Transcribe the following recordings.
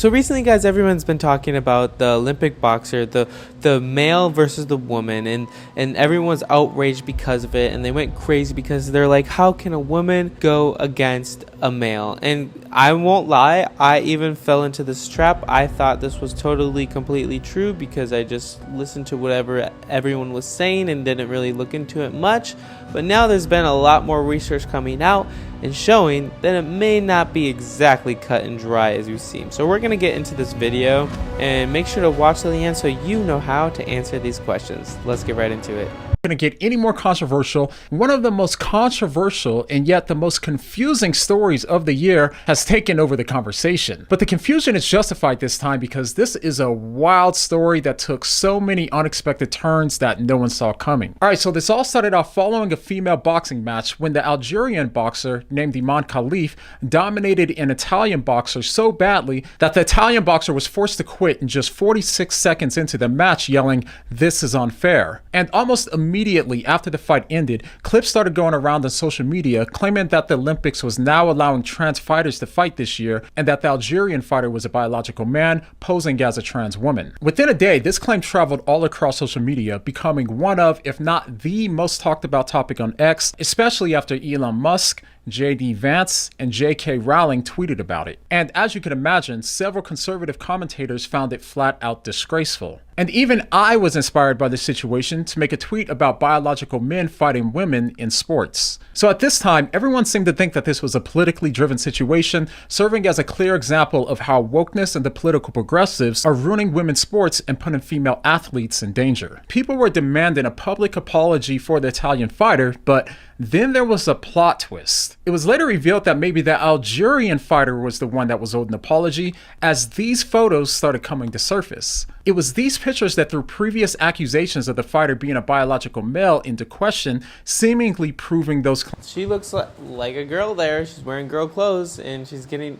So recently, guys, everyone's been talking about the Olympic boxer, the male versus the woman, and everyone's outraged because of it, and they went crazy because they're like, how can a woman go against a male? And I won't lie, I even fell into this trap. I thought this was totally, completely true because I just listened to whatever everyone was saying and didn't really look into it much. But now there's been a lot more research coming out and showing that it may not be exactly cut and dry as you seem. So we're going to get into this video and make sure to watch to the end so you know how to answer these questions. Let's get right into it. Going to get any more controversial. One of the most controversial and yet the most confusing stories of the year has taken over the conversation. But the confusion is justified this time because this is a wild story that took so many unexpected turns that no one saw coming. Alright, so this all started off following a female boxing match when the Algerian boxer named Deont Khif dominated an Italian boxer so badly that the Italian boxer was forced to quit in just 46 seconds into the match, yelling, "This is unfair." And almost immediately after the fight ended, clips started going around on social media claiming that the Olympics was now allowing trans fighters to fight this year and that the Algerian fighter was a biological man posing as a trans woman. Within a day, this claim traveled all across social media, becoming one of, if not the most talked about topic on X, especially after Elon Musk, JD Vance, and JK Rowling tweeted about it. And as you can imagine, several conservative commentators found it flat out disgraceful. And even I was inspired by this situation to make a tweet about biological men fighting women in sports. So at this time, everyone seemed to think that this was a politically driven situation, serving as a clear example of how wokeness and the political progressives are ruining women's sports and putting female athletes in danger. People were demanding a public apology for the Italian fighter, but then there was a plot twist. It was later revealed that maybe the Algerian fighter was the one that was owed an apology, as these photos started coming to surface. It was these pictures that threw previous accusations of the fighter being a biological male into question, seemingly proving those claims. She looks like a girl there. She's wearing girl clothes and she's getting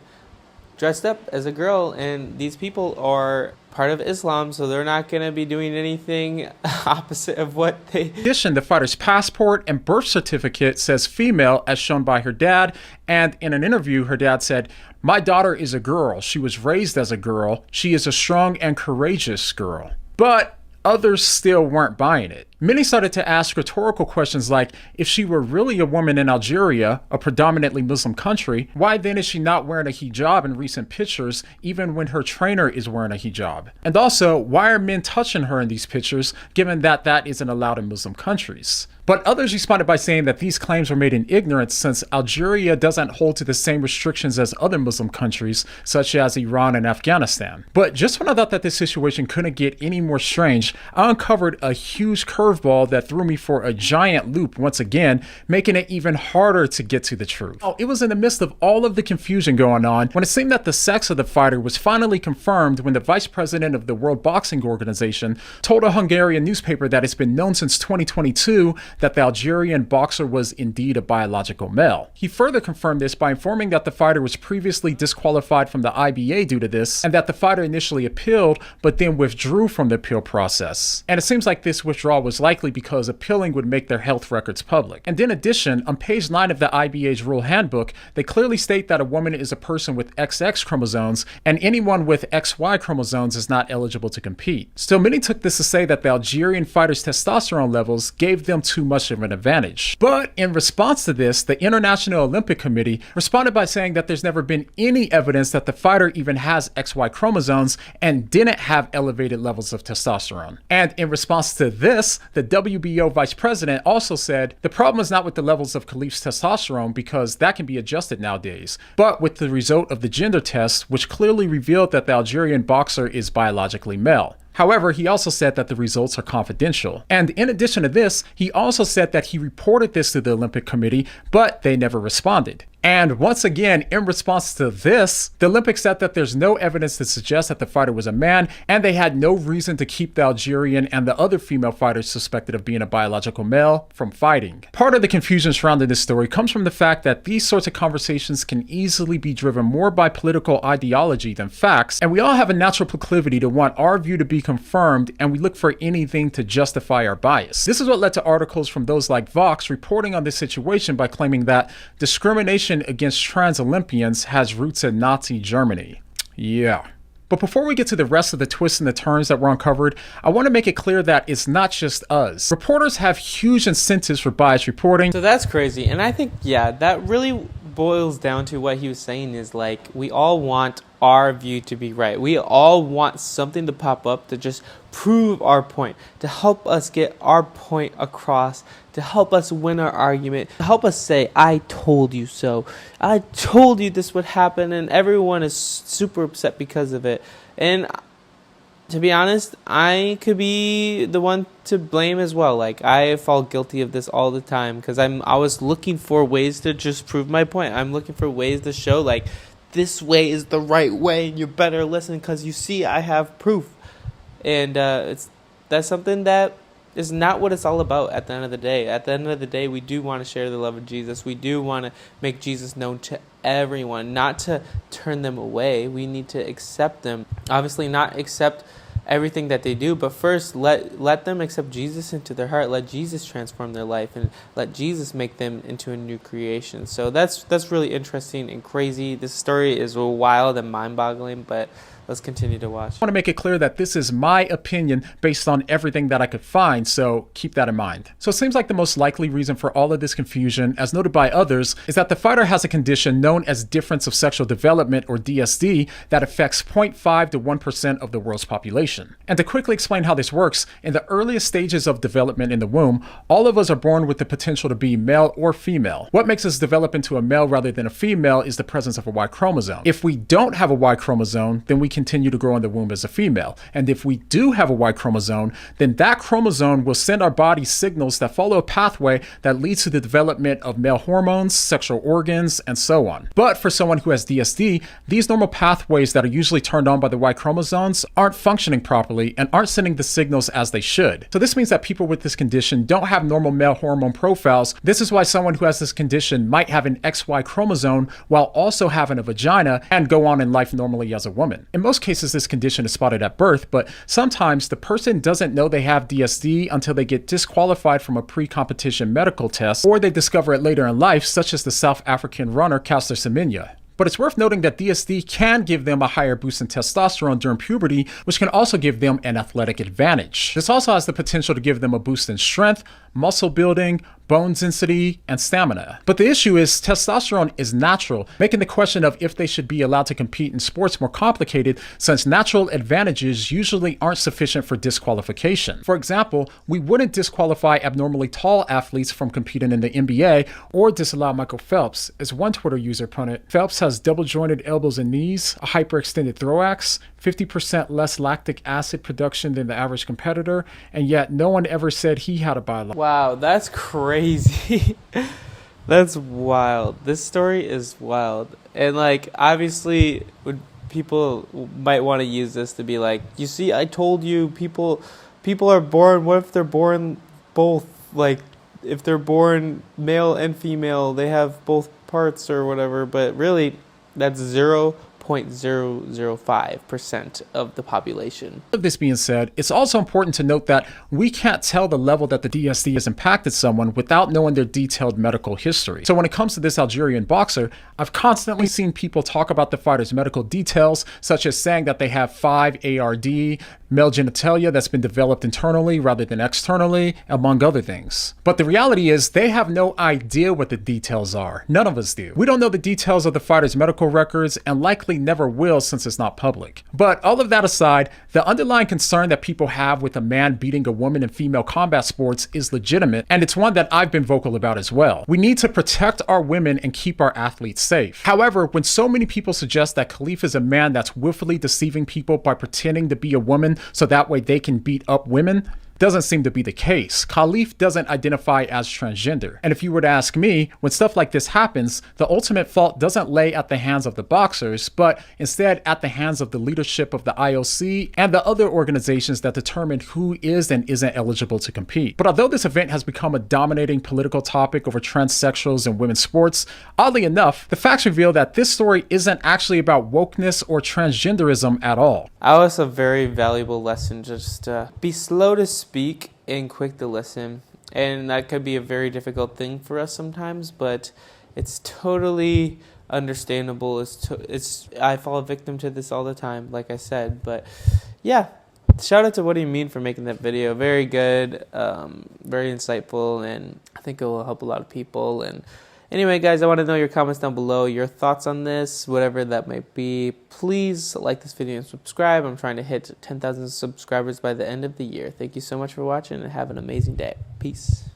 dressed up as a girl, and these people are part of Islam, so they're not going to be doing anything opposite of what they... In addition, the fighter's passport and birth certificate says female as shown by her dad, and in an interview her dad said, "My daughter is a girl. She was raised as a girl. She is a strong and courageous girl." But others still weren't buying it. Many started to ask rhetorical questions like, if she were really a woman in Algeria, a predominantly Muslim country, why then is she not wearing a hijab in recent pictures, even when her trainer is wearing a hijab? And also, why are men touching her in these pictures, given that that isn't allowed in Muslim countries? But others responded by saying that these claims were made in ignorance since Algeria doesn't hold to the same restrictions as other Muslim countries, such as Iran and Afghanistan. But just when I thought that this situation couldn't get any more strange, I uncovered a huge curveball that threw me for a giant loop once again, making it even harder to get to the truth. Oh, it was in the midst of all of the confusion going on when it seemed that the sex of the fighter was finally confirmed when the vice president of the World Boxing Organization told a Hungarian newspaper that it's been known since 2022 that the Algerian boxer was indeed a biological male. He further confirmed this by informing that the fighter was previously disqualified from the IBA due to this, and that the fighter initially appealed, but then withdrew from the appeal process. And it seems like this withdrawal was likely because appealing would make their health records public. And in addition, on page 9 of the IBA's rule handbook, they clearly state that a woman is a person with XX chromosomes, and anyone with XY chromosomes is not eligible to compete. Still, many took this to say that the Algerian fighter's testosterone levels gave them too much of an advantage. But in response to this, the International Olympic Committee responded by saying that there's never been any evidence that the fighter even has XY chromosomes and didn't have elevated levels of testosterone. And in response to this, the WBO vice president also said, the problem is not with the levels of Khalif's testosterone because that can be adjusted nowadays, but with the result of the gender test, which clearly revealed that the Algerian boxer is biologically male. However, he also said that the results are confidential. And in addition to this, he also said that he reported this to the Olympic Committee, but they never responded. And once again, in response to this, the Olympics said that there's no evidence to suggest that the fighter was a man, and they had no reason to keep the Algerian and the other female fighters suspected of being a biological male from fighting. Part of the confusion surrounding this story comes from the fact that these sorts of conversations can easily be driven more by political ideology than facts, and we all have a natural proclivity to want our view to be confirmed, and we look for anything to justify our bias. This is what led to articles from those like Vox reporting on this situation by claiming that discrimination against trans Olympians has roots in Nazi Germany. Yeah. But before we get to the rest of the twists and the turns that were uncovered, I want to make it clear that it's not just us. Reporters have huge incentives for biased reporting. So that's crazy. And I think, yeah, that really boils down to what he was saying is like, we all want our view to be right. We all want something to pop up to just prove our point, to help us get our point across, to help us win our argument, to help us say, I told you so. I told you this would happen, and everyone is super upset because of it. And to be honest, I could be the one to blame as well. Like, I fall guilty of this all the time because I was looking for ways to just prove my point. I'm looking for ways to show, like, this way is the right way, and you better listen because you see I have proof. And that's something that is not what it's all about at the end of the day. At the end of the day, we do want to share the love of Jesus. We do want to make Jesus known to everyone, not to turn them away. We need to accept them. Obviously, not accept everything that they do, but first let them accept Jesus into their heart. Let Jesus transform their life, and let Jesus make them into a new creation. So that's really interesting and crazy. This story is wild and mind-boggling, but let's continue to watch. I want to make it clear that this is my opinion based on everything that I could find, so keep that in mind. So it seems like the most likely reason for all of this confusion, as noted by others, is that the fighter has a condition known as difference of sexual development, or DSD, that affects 0.5 to 1% of the world's population. And to quickly explain how this works, in the earliest stages of development in the womb, all of us are born with the potential to be male or female. What makes us develop into a male rather than a female is the presence of a Y chromosome. If we don't have a Y chromosome, then we continue to grow in the womb as a female. And if we do have a Y chromosome, then that chromosome will send our body signals that follow a pathway that leads to the development of male hormones, sexual organs, and so on. But for someone who has DSD, these normal pathways that are usually turned on by the Y chromosomes aren't functioning properly and aren't sending the signals as they should. So this means that people with this condition don't have normal male hormone profiles. This is why someone who has this condition might have an XY chromosome while also having a vagina and go on in life normally as a woman. In most cases, this condition is spotted at birth, but sometimes the person doesn't know they have DSD until they get disqualified from a pre-competition medical test, or they discover it later in life, such as the South African runner Caster Semenya. But it's worth noting that DSD can give them a higher boost in testosterone during puberty, which can also give them an athletic advantage. This also has the potential to give them a boost in strength, muscle building, bone density, and stamina. But the issue is testosterone is natural, making the question of if they should be allowed to compete in sports more complicated, since natural advantages usually aren't sufficient for disqualification. For example, we wouldn't disqualify abnormally tall athletes from competing in the NBA or disallow Michael Phelps. As one Twitter user put it, Phelps has double jointed elbows and knees, a hyperextended thorax, 50% less lactic acid production than the average competitor, and yet no one ever said he had a biological. Wow, that's crazy. That's wild. This story is wild. And like, obviously, people might want to use this to be like, you see, I told you, people are born, what if they're born both? Like, if they're born male and female, they have both parts or whatever, but really, that's 0.005% of the population. With this being said, it's also important to note that we can't tell the level that the DSD has impacted someone without knowing their detailed medical history. So when it comes to this Algerian boxer, I've constantly seen people talk about the fighter's medical details, such as saying that they have 5 ARD, male genitalia that's been developed internally rather than externally, among other things. But the reality is they have no idea what the details are. None of us do. We don't know the details of the fighter's medical records and likely never will since it's not public. But all of that aside, the underlying concern that people have with a man beating a woman in female combat sports is legitimate, and it's one that I've been vocal about as well. We need to protect our women and keep our athletes safe. However, when so many people suggest that Khif is a man that's willfully deceiving people by pretending to be a woman so that way they can beat up women, doesn't seem to be the case. Khif doesn't identify as transgender. And if you were to ask me, when stuff like this happens, the ultimate fault doesn't lay at the hands of the boxers, but instead at the hands of the leadership of the IOC and the other organizations that determine who is and isn't eligible to compete. But although this event has become a dominating political topic over transsexuals and women's sports, oddly enough, the facts reveal that this story isn't actually about wokeness or transgenderism at all. That was a very valuable lesson. Just be slow to speak and quick to listen. And that could be a very difficult thing for us sometimes, but it's totally understandable. I fall victim to this all the time, like I said. But yeah, shout out to What Do You Mean for making that video. Very good, very insightful, and I think it will help a lot of people. And anyway, guys, I want to know your comments down below, your thoughts on this, whatever that might be. Please like this video and subscribe. I'm trying to hit 10,000 subscribers by the end of the year. Thank you so much for watching, and have an amazing day. Peace.